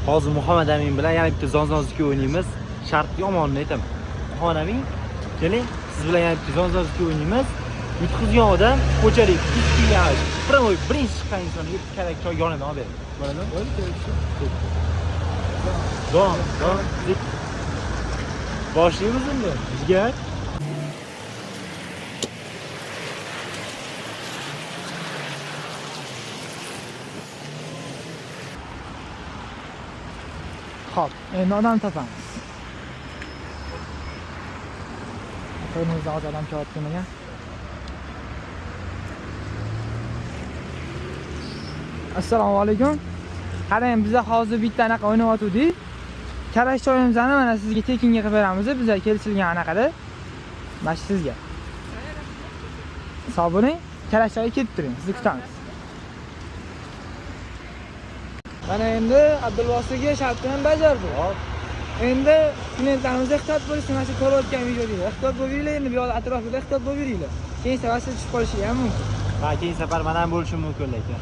Hozir Muhammad Amin bilan yana bitta zonzozlikka o'ynaymiz. Shart yomonni aytaman. Muhammad Amin, keling, siz bilan yana bitta zonzozlikka o'ynaymiz. Yutqizgan odam ko'chalik 2 yash. Birinchi chiqqan insonga kerak choy yonidan olib beradi. Bo'ladimi? Don. Boshlaymiz endi. Bizga Xo'p, endi odam topamiz. Qo'ynimizda hozir odam kelayotgan ekan. Assalomu alaykum. Qarang, biz hozir bitta anaqa o'ynayotgandik. Karash choyimizni mana sizga tekinga qilib beramiz. Bizga kelishilgan anaqada. Mana sizga. Sog' bo'ling. Karash choyga kelib turing. Sizni kutamiz. Mana endi Abdulvositga shartini bajardi. Endi klientlarimizga ehtiyot bo'lishni mana shu ko'rayotgan videoda ehtiyot bo'linglar, endi bu yoq atrofida ehtiyot bo'linglar. Keyin safar tushib qolishi ham mumkin. keyin safar mana ham bo'lishi mumkin lekin.